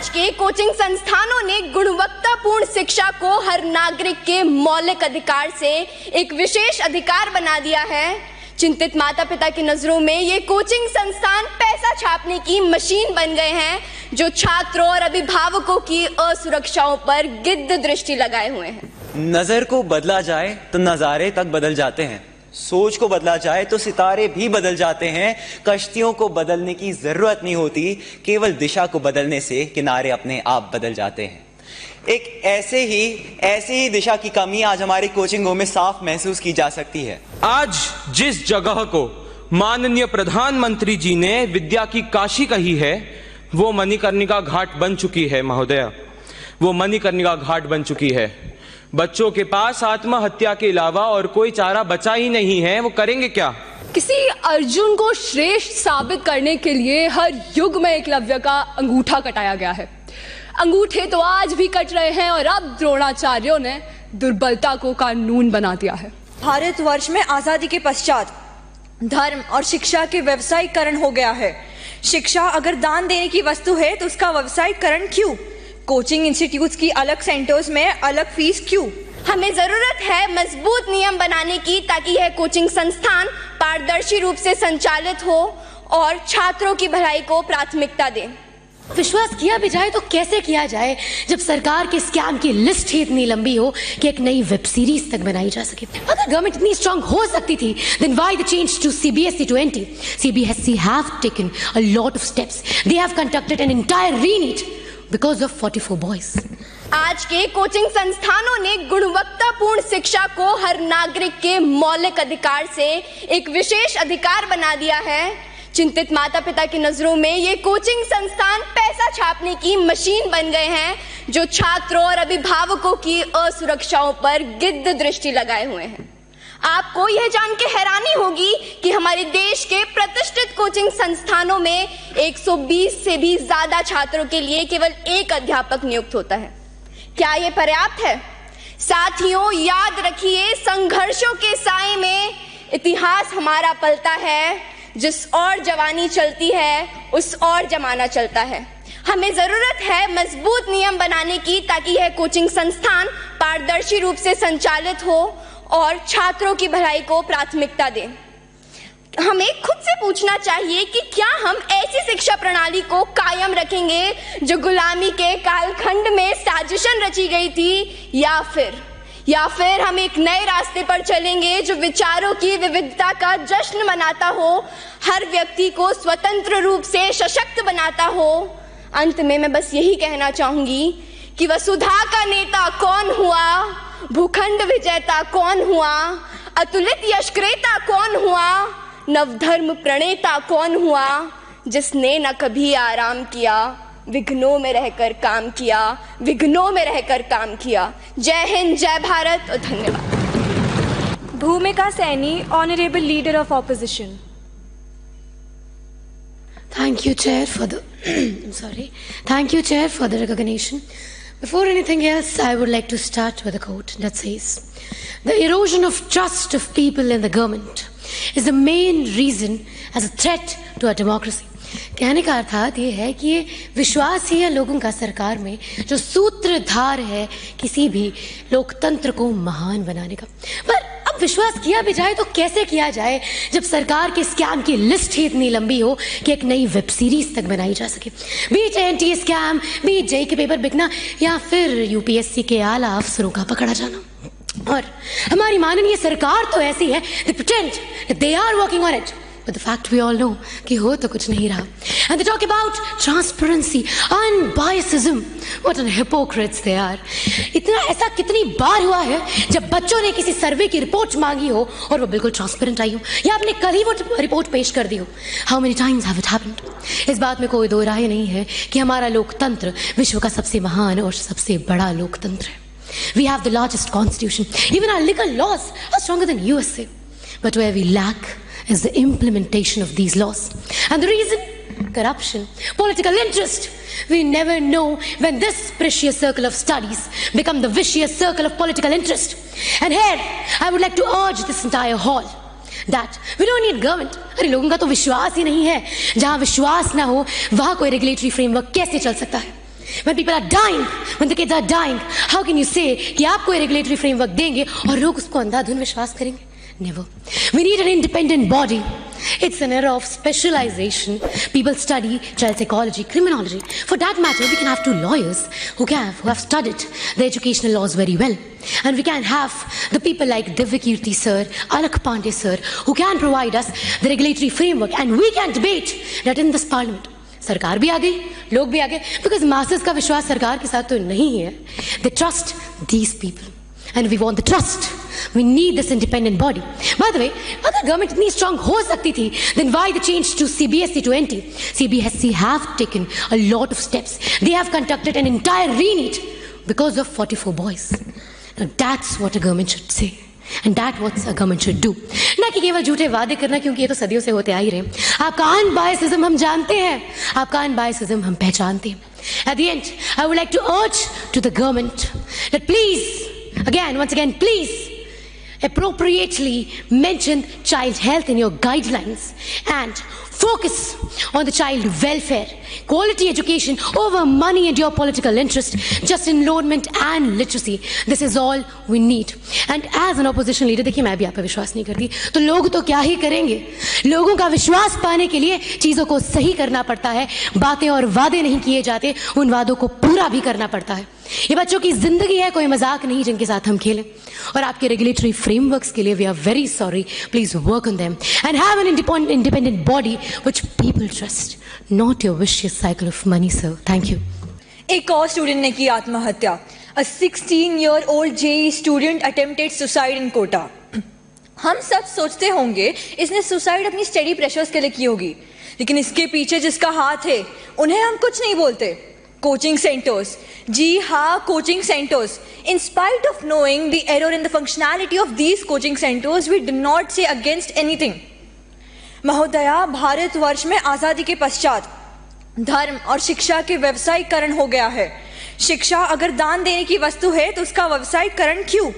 आज के कोचिंग संस्थानों ने गुणवत्तापूर्ण शिक्षा को हर नागरिक के मौलिक अधिकार से एक विशेष अधिकार बना दिया है। चिंतित माता पिता की नजरों में ये कोचिंग संस्थान पैसा छापने की मशीन बन गए हैं, जो छात्रों और अभिभावकों की असुरक्षाओं पर गिद्ध दृष्टि लगाए हुए हैं। नजर को बदला जाए तो नजारे तक बदल जाते हैं, सोच को बदला जाए तो सितारे भी बदल जाते हैं। कश्तियों को बदलने की जरूरत नहीं होती, केवल दिशा को बदलने से किनारे अपने आप बदल जाते हैं। एक ऐसे ही दिशा की कमी आज हमारी कोचिंगों में साफ महसूस की जा सकती है। आज जिस जगह को माननीय प्रधानमंत्री जी ने विद्या की काशी कही है, वो मणिकर्णिका घाट बन चुकी है महोदया, वो मणिकर्णिका घाट बन चुकी है। बच्चों के पास आत्महत्या के अलावा और कोई चारा बचा ही नहीं है, वो करेंगे क्या? किसी अर्जुन को श्रेष्ठ साबित करने के लिए हर युग में एकलव्य का अंगूठा कटाया गया है। अंगूठे तो आज भी कट रहे हैं और अब द्रोणाचार्यों ने दुर्बलता को कानून बना दिया है। भारतवर्ष में आजादी के पश्चात धर्म और शिक्षा के व्यवसायीकरण हो गया है। शिक्षा अगर दान देने की वस्तु है तो उसका व्यवसायीकरण क्यों? कोचिंग इंस्टीट्यूट्स की अलग सेंटर्स में अलग फीस क्यों? हमें जरूरत है मजबूत नियम बनाने की, ताकि यह कोचिंग संस्थान पारदर्शी रूप से संचालित हो और छात्रों की भलाई को प्राथमिकता दें। विश्वास किया भी जाए तो कैसे किया जाए जब सरकार के स्कैम की लिस्ट ही इतनी लंबी हो कि एक नई वेब सीरीज तक बनाई जा सके। अगर गवर्नमेंट इतनी स्ट्रांग हो सकती थी, then why the change to CBSE to NT? CBSE have taken a lot of steps. They have conducted an entire re-NEET because of 44 boys. आज के कोचिंग संस्थानों ने गुणवत्तापूर्ण शिक्षा को हर नागरिक के मौलिक अधिकार से एक विशेष अधिकार बना दिया है। चिंतित माता पिता की नजरों में ये कोचिंग संस्थान पैसा छापने की मशीन बन गए हैं, जो छात्रों और अभिभावकों की असुरक्षाओं पर गिद्ध दृष्टि लगाए हुए हैं। आपको यह जान के हैरानी होगी कि हमारे देश के प्रतिष्ठित कोचिंग संस्थानों में 120 से भी ज्यादा छात्रों के लिए केवल एक अध्यापक नियुक्त होता है। क्या यह पर्याप्त है? साथियों, याद रखिए, संघर्षों के साए में इतिहास हमारा पलता है। जिस और जवानी चलती है उस और जमाना चलता है। हमें जरूरत है मजबूत नियम बनाने की, ताकि यह कोचिंग संस्थान पारदर्शी रूप से संचालित हो और छात्रों की भलाई को प्राथमिकता दें। हमें खुद से पूछना चाहिए कि क्या हम ऐसी शिक्षा प्रणाली को कायम रखेंगे जो गुलामी के कालखंड में साजिशन रची गई थी, या फिर हम एक नए रास्ते पर चलेंगे जो विचारों की विविधता का जश्न मनाता हो, हर व्यक्ति को स्वतंत्र रूप से सशक्त बनाता हो। अंत में मैं बस यही कहना चाहूंगी कि वसुधा का नेता कौन हुआ, भूखंड विजेता कौन हुआ, अतुलित यशक्रेता कौन हुआ, नवधर्म प्रणेता कौन हुआ, जिसने न कभी आराम किया, विघ्नों में रहकर काम किया, विघ्नों में रहकर काम किया। जय हिंद, जय भारत और धन्यवाद। भूमिका Saini, honourable leader of opposition. Thank you, Chair, for the Thank you, Chair, for the recognition. Before anything else, I would like to start with a quote that says, "The erosion of trust of people in the government is the main reason as a threat to our democracy." कहने का अर्थात ये है कि ये विश्वास ही है लोगों का सरकार में, जो सूत्रधार है किसी भी लोकतंत्र को महान बनाने का। पर अब विश्वास किया भी जाए तो कैसे किया जाए जब सरकार के स्कैम की लिस्ट ही इतनी लंबी हो कि एक नई वेब सीरीज तक बनाई जा सके। बीच एनटीए स्कैम, बीच जेईई के पेपर बिकना, या फिर यूपीएससी के आला अफसरों का पकड़ा जाना। और हमारी माननीय सरकार तो ऐसी है, they pretend that they are working on it, but the fact we all know कि हो तो कुछ नहीं रहा। And they talk about transparency, unbiasedism. What an hypocrites they are. इतना ऐसा कितनी बार हुआ है जब बच्चों ने किसी सर्वे की रिपोर्ट मांगी हो और वो बिल्कुल ट्रांसपेरेंट आई हो, या आपने कल ही वो रिपोर्ट पेश कर दी हो। How many times have it happened? इस बात में कोई दो राय नहीं है कि हमारा लोकतंत्र विश्व का सबसे महान और सबसे बड़ा लोकतंत्र है। We have the largest constitution. Even our legal laws are stronger than USA. But where we lack is the implementation of these laws. And the reason? Corruption, political interest. We never know when this precious circle of studies become the vicious circle of political interest. And here, I would like to urge this entire hall that we don't need government. अरे लोगों का तो विश्वास ही नहीं है। जहाँ विश्वास ना हो वहाँ कोई रेगुलेटरी फ्रेमवर्क कैसे चल सकता है? When people are dying, when the kids are dying, how can you say कि आप कोई regulatory framework देंगे और लोग उसको अंधाधुन विश्वास करेंगे? Never. We need an independent body. It's an era of specialization. People study child psychology, criminology. For that matter, we can have two lawyers who have studied the educational laws very well. And we can have the people like Divyakirti sir, Alak Pandey sir, who can provide us the regulatory framework, and we can debate that in this parliament. सरकार भी आ गई, लोग भी आ गए, because masses का विश्वास सरकार के साथ तो नहीं है. They trust these people, and we want the trust. We need this independent body. By the way, अगर government इतनी strong हो सकती थी, then why the change to CBSE to NT? CBSE have taken a lot of steps. They have conducted an entire re-NEET because of 44 boys. Now that's what a government should say. And that's what a government should do. ना कि केवल झूठे वादे करना, क्योंकि ये तो सदियों से होते आ ही रहे. आपका अनबायसिज्म हम जानते हैं, आपका अनबायसिज्म हम पहचानते हैं. At the end, I would like to urge to the government that please, once again, please appropriately mention child health in your guidelines and focus on the child welfare, quality education over money and your political interest, just enrollment and literacy. This is all we need. And as an opposition leader, देखिए मैं भी आप पे विश्वास नहीं करती, तो लोग तो क्या ही करेंगे. लोगों का विश्वास पाने के लिए चीज़ों को सही करना पड़ता है. बातें और वादे नहीं किए जाते, उन वादों को पूरा भी करना पड़ता है. ये बच्चों की जिंदगी है, कोई मजाक नहीं जिनके साथ हम खेलें. और आपके रेगुलेटरी फ्रेमवर्क्स के लिए we are very sorry. Please work on them and have an independent body which people trust, not your vicious cycle of money sir. Thank you. एक और स्टूडेंट ने की आत्महत्या. A 16-year-old JEE student attempted suicide in Kota. हम सब सोचते होंगे इसने सुसाइड अपनी स्टडी प्रेशर्स के लिए की होगी, लेकिन इसके पीछे जिसका हाथ है उन्हें हम कुछ नहीं बोलते. Coaching centres. जी हाँ, coaching centres. In spite of knowing the error in the functionality of these coaching centers, we do not say against anything. महोदया, भारतवर्ष में आजादी के पश्चात धर्म और शिक्षा के व्यवसायीकरण हो गया है. शिक्षा अगर दान देने की वस्तु है तो उसका व्यवसायीकरण क्यों?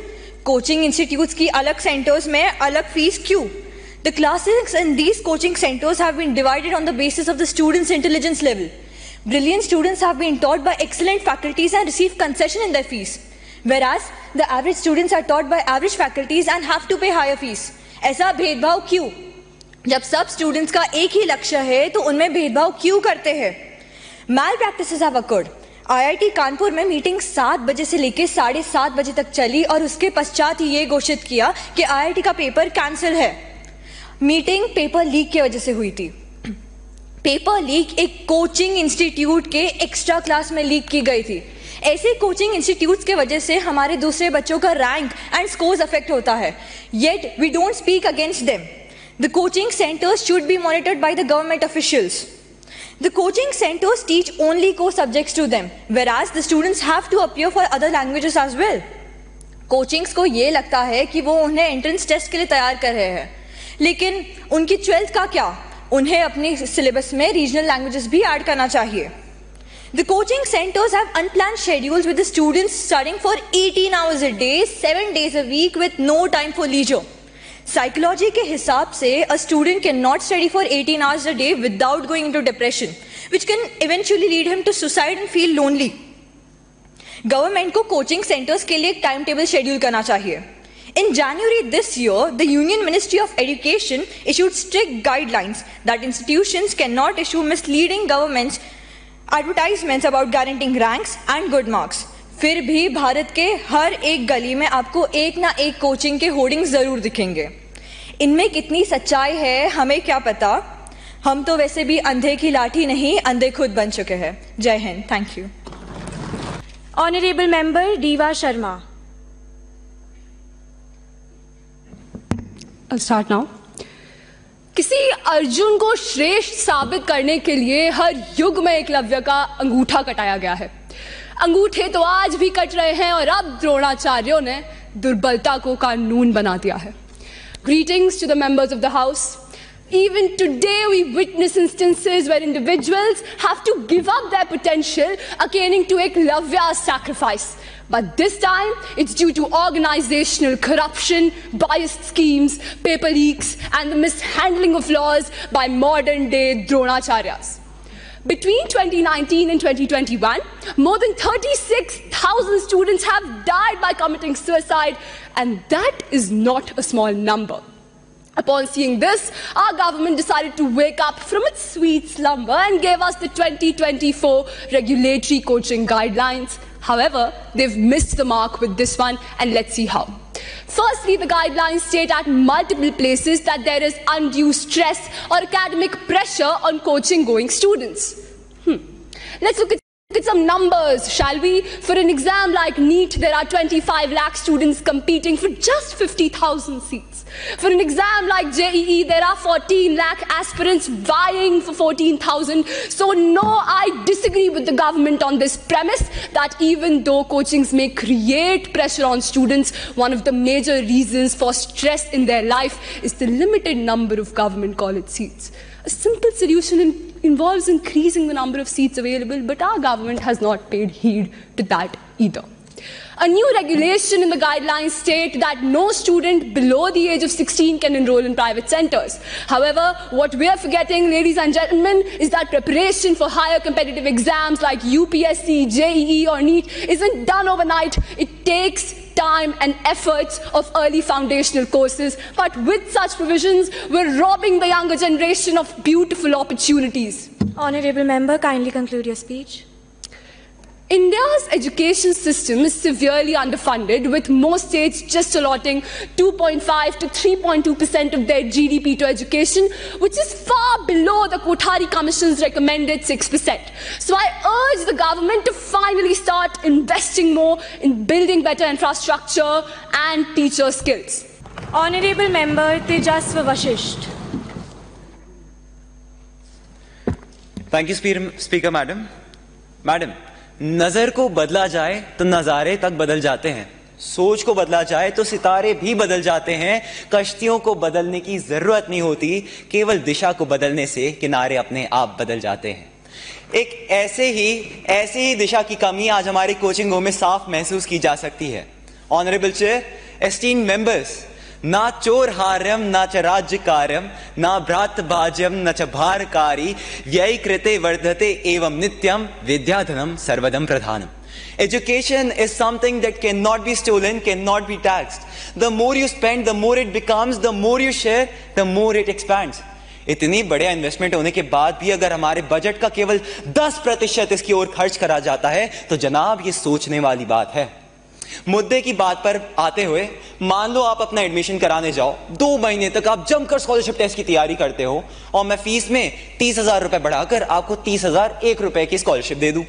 कोचिंग इंस्टीट्यूट्स की अलग सेंटर्स में अलग फीस क्यों? The classes in these coaching centers have been divided on the basis of the students' intelligence level. Brilliant students have been taught by excellent faculties and receive concession in their fees, whereas the average students are taught by average faculties and have to pay higher fees. ऐसा भेदभाव क्यों? जब सब students का एक ही लक्ष्य है तो उनमें भेदभाव क्यों करते हैं? Malpractices have occurred. IIT Kanpur में मीटिंग 7 बजे से लेकर 7:30 बजे तक चली और उसके पश्चात ही ये घोषित किया कि IIT का पेपर कैंसिल है. मीटिंग पेपर लीक की वजह से हुई थी. पेपर लीक एक कोचिंग इंस्टीट्यूट के एक्स्ट्रा क्लास में लीक की गई थी. ऐसे कोचिंग इंस्टीट्यूट्स के वजह से हमारे दूसरे बच्चों का रैंक एंड स्कोर्स अफेक्ट होता है. Yet we don't speak against them. The coaching centres should be monitored by the government officials. The coaching centers teach only core subjects to them, whereas the students have to appear for other languages as well. Coachings को ये लगता है कि वो उन्हें entrance test के लिए तैयार कर रहे हैं, लेकिन उनकी 12th का क्या? उन्हें अपनी सिलेबस में रीजनल लैंग्वेजेस भी ऐड करना चाहिए. The coaching centers have unplanned schedules with the students studying for 18 hours a day, 7 days a week with no time for leisure. Psychology के हिसाब से a student cannot study for 18 hours a day without going into depression, which can eventually lead him to suicide and feel lonely. Government को coaching centers के लिए एक timetable schedule करना चाहिए. In January this year, the Union Ministry of Education issued strict guidelines that institutions cannot issue misleading governments advertisements about guaranteeing ranks and good marks. फिर भी भारत के हर एक गली में आपको एक ना एक कोचिंग के होर्डिंग जरूर दिखेंगे. इनमें कितनी सच्चाई है हमें क्या पता. हम तो वैसे भी अंधे की लाठी नहीं, अंधे खुद बन चुके हैं. जय Hind. Thank you. Honourable member diva Sharma. Start now. किसी अर्जुन को श्रेष्ठ साबित करने के लिए हर युग में एकलव्य का अंगूठा कटाया गया है. अंगूठे तो आज भी कट रहे हैं और अब द्रोणाचार्यों ने दुर्बलता को कानून बना दिया है. Greetings to the members of the House. Even today we witness instances where individuals have to give up their potential akin to Eklavya's sacrifice. But this time it's due to organizational corruption, biased schemes, paper leaks and the mishandling of laws by modern day Dronacharyas. Between 2019 and 2021, more than 36,000 students have died by committing suicide, and that is not a small number. Upon seeing this, our government decided to wake up from its sweet slumber and gave us the 2024 regulatory coaching guidelines. However, they've missed the mark with this one, and let's see how. Firstly, the guidelines state at multiple places that there is undue stress or academic pressure on coaching-going students. Let's look at some numbers, shall we? For an exam like NEET, there are 25 lakh students competing for just 50,000 seats. For an exam like JEE, there are 14 lakh aspirants vying for 14,000. So no, I disagree with the government on this premise that even though coachings may create pressure on students, one of the major reasons for stress in their life is the limited number of government college seats. A simple solution involves increasing the number of seats available, but our government has not paid heed to that either. A new regulation in the guidelines state that no student below the age of 16 can enroll in private centers. However, what we are forgetting, ladies and gentlemen, is that preparation for higher competitive exams like UPSC, JEE or NEET isn't done overnight. It takes time and efforts of early foundational courses, but with such provisions, we're robbing the younger generation of beautiful opportunities. Honorable member, kindly conclude your speech. India's education system is severely underfunded, with most states just allotting 2.5 to 3.2% of their GDP to education, which is far below the Kothari Commission's recommended 6%. So I urge the government to finally start investing more in building better infrastructure and teacher skills. Honorable member Tejaswa Vashisht. Thank you, Speaker Madam. Madam, नजर को बदला जाए तो नजारे तक बदल जाते हैं, सोच को बदला जाए तो सितारे भी बदल जाते हैं, कश्तियों को बदलने की जरूरत नहीं होती, केवल दिशा को बदलने से किनारे अपने आप बदल जाते हैं। एक ऐसे ही दिशा की कमी आज हमारी कोचिंगों में साफ महसूस की जा सकती है। ऑनरेबल चेयर, एस्टीम्ड मेंबर्स, ना चोर हार्यम ना च राज्य कार्यम ना भ्रात भाज्यम न च भारकारी व्यय कृते वर्धते एवं नित्यम विद्याधनम सर्वदम प्रधानम. Education is something that cannot be stolen, cannot be taxed. The more you spend, the more it becomes, the more you share, the more it expands. इतनी बड़े इन्वेस्टमेंट होने के बाद भी अगर हमारे बजट का केवल 10% इसकी ओर खर्च करा जाता है तो जनाब ये सोचने वाली बात है। मुद्दे की बात पर आते हुए, मान लो आप अपना एडमिशन कराने जाओ, 2 महीने तक आप जमकर स्कॉलरशिप टेस्ट की तैयारी करते हो और मैं फीस में 30,000 रुपए बढ़ाकर आपको 30,001 रुपए की स्कॉलरशिप दे दूं।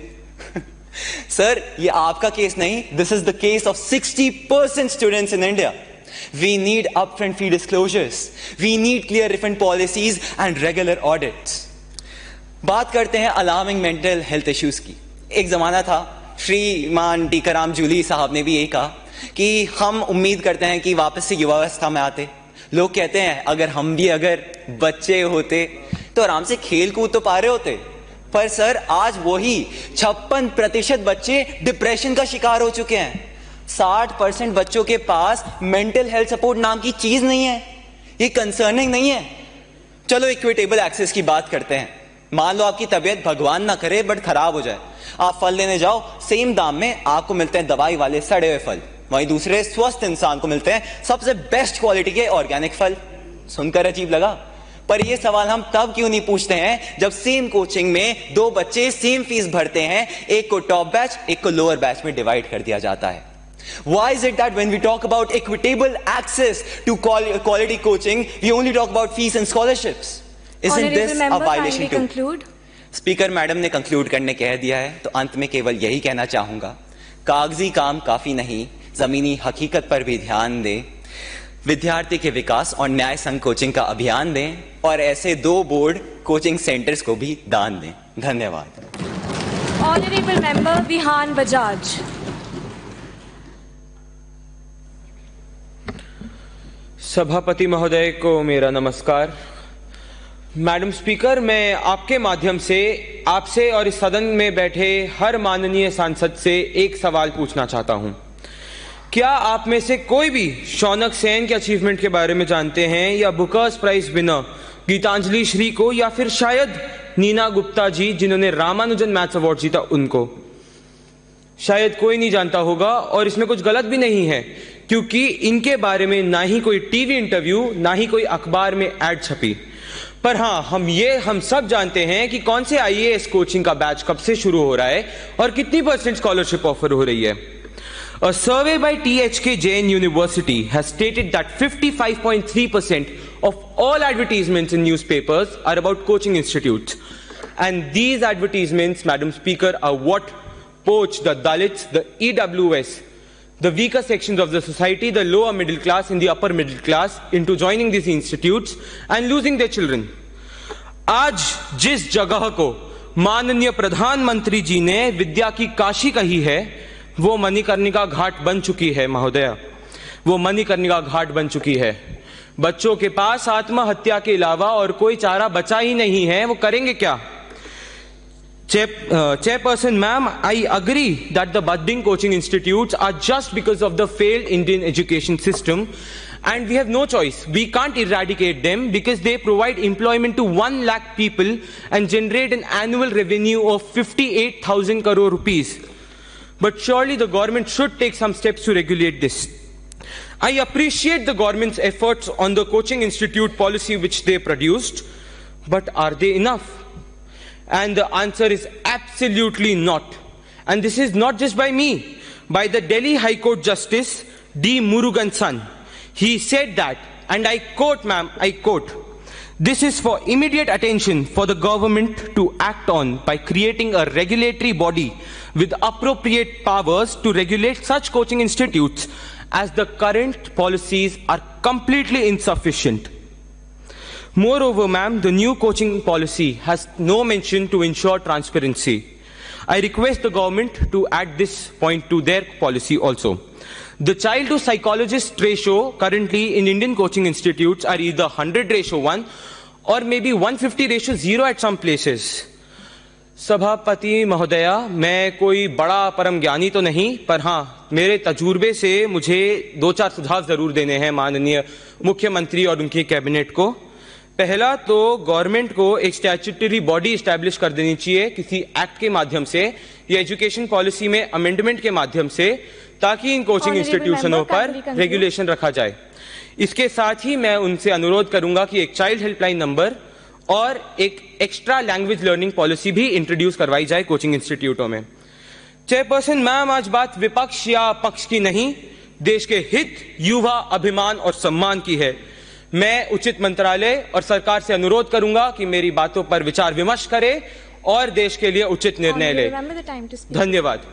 सर, ये आपका केस नहीं, this is the case of 60% students in India. We need upfront fee disclosures. We need clear refund policies and regular audits. बात करते हैं अलार्मिंग मेंटल हेल्थ इश्यूज की। एक जमाना था, श्रीमान टीकाराम जूली साहब ने भी यही कहा कि हम उम्मीद करते हैं कि वापस से युवावस्था में आते। लोग कहते हैं अगर हम भी अगर बच्चे होते तो आराम से खेल कूद तो पा रहे होते। पर सर, आज वही 56% बच्चे डिप्रेशन का शिकार हो चुके हैं। 60% बच्चों के पास मेंटल हेल्थ सपोर्ट नाम की चीज नहीं है। ये कंसर्निंग नहीं है। चलो इक्विटेबल एक्सेस की बात करते हैं। मान लो आपकी तबीयत भगवान ना करे बट खराब हो जाए, आप फल लेने जाओ, सेम दाम में आपको मिलते हैं दवाई वाले सड़े हुए फल, वहीं दूसरे स्वस्थ इंसान को मिलते हैं सबसे बेस्ट क्वालिटी के ऑर्गेनिक फल। सुनकर अजीब लगा, पर ये सवाल हम तब क्यों नहीं पूछते हैं जब सेम कोचिंग में 2 बच्चे सेम फीस भरते हैं, एक को टॉप बैच एक को लोअर बैच में डिवाइड कर दिया जाता है। Why is it that when we talk about equitable access to quality coaching, we only talk about fees and scholarships? Isn't this a violation too? Conclude. Speaker madam ने conclude करने कह दिया है, तो अंत में केवल यही कहना चाहूंगा, कागजी काम काफी नहीं, जमीनी हकीकत पर भी ध्यान दें, विद्यार्थी के विकास और न्याय संघ कोचिंग का अभियान दें और ऐसे 2 बोर्ड कोचिंग सेंटर्स को भी दान दें। धन्यवाद। Honorable Member Vihan Bajaj. सभापति महोदय को मेरा नमस्कार। मैडम स्पीकर, मैं आपके माध्यम से आपसे और इस सदन में बैठे हर माननीय सांसद से एक सवाल पूछना चाहता हूं। क्या आप में से कोई भी शौनक सेन के अचीवमेंट के बारे में जानते हैं, या Booker's prize winner Geetanjali Shree को, या फिर शायद नीना गुप्ता जी, जिन्होंने रामानुजन मैथ्स अवार्ड जीता, उनको शायद कोई नहीं जानता होगा, और इसमें कुछ गलत भी नहीं है क्योंकि इनके बारे में ना ही कोई टीवी इंटरव्यू ना ही कोई अखबार में एड छपी। पर हाँ, हम सब जानते हैं कि कौन से आईएएस कोचिंग का बैच कब से शुरू हो रहा है और कितनी % स्कॉलरशिप ऑफर हो रही है। A survey by THK Jain University has stated that 55.3% of all advertisements in newspapers are about coaching institutes. And these advertisements, Madam Speaker, are what poach the Dalits, the EWS, the weaker sections of the society, the lower middle class and the upper middle class into joining these institutes and losing their children. आज जिस जगह को माननीय प्रधानमंत्री जी ने विद्या की काशी कही है, वो मणिकर्णिका घाट बन चुकी है महोदया, वो मणिकर्णिका घाट बन चुकी है। बच्चों के पास आत्महत्या के अलावा और कोई चारा बचा ही नहीं है, वो करेंगे क्या? Chairperson ma'am, I agree that the budding coaching institutes are just because of the failed Indian education system, and we have no choice. We can't eradicate them because they provide employment to 1 lakh people and generate an annual revenue of 58,000 crore rupees. But surely the government should take some steps to regulate this. I appreciate the government's efforts on the coaching institute policy which they produced, but are they enough? And the answer is absolutely not. And this is not just by me, by the Delhi High Court Justice D. Murugan son. He said that, and I quote, ma'am, I quote, "This is for immediate attention for the government to act on by creating a regulatory body with appropriate powers to regulate such coaching institutes, as the current policies are completely insufficient." Moreover, ma'am, the new coaching policy has no mention to ensure transparency. I request the government to add this point to their policy also. The child to psychologist ratio currently in Indian coaching institutes are either 100:1 or maybe 150:0 at some places. सभापति महोदया, मैं कोई बड़ा परम ज्ञानी तो नहीं, पर हाँ, मेरे तजुर्बे से मुझे 2-4 सुझाव जरूर देने हैं माननीय मुख्यमंत्री और उनकी कैबिनेट को। पहला तो गवर्नमेंट को एक स्टैट्यूटरी बॉडी एस्टैब्लिश कर देनी चाहिए किसी एक्ट के माध्यम से या एजुकेशन पॉलिसी में अमेंडमेंट के माध्यम से, ताकि इन कोचिंग इंस्टीट्यूशनों पर रेगुलेशन रखा जाए। इसके साथ ही मैं उनसे अनुरोध करूंगा कि एक चाइल्ड हेल्पलाइन नंबर और एक एक्स्ट्रा लैंग्वेज लर्निंग पॉलिसी भी इंट्रोड्यूस करवाई जाए कोचिंग इंस्टीट्यूटों में। चेयरपर्सन मैम, आज बात विपक्ष या पक्ष की नहीं, देश के हित, युवा अभिमान और सम्मान की है। मैं उचित मंत्रालय और सरकार से अनुरोध करूंगा कि मेरी बातों पर विचार विमर्श करे और देश के लिए उचित निर्णय ले। धन्यवाद।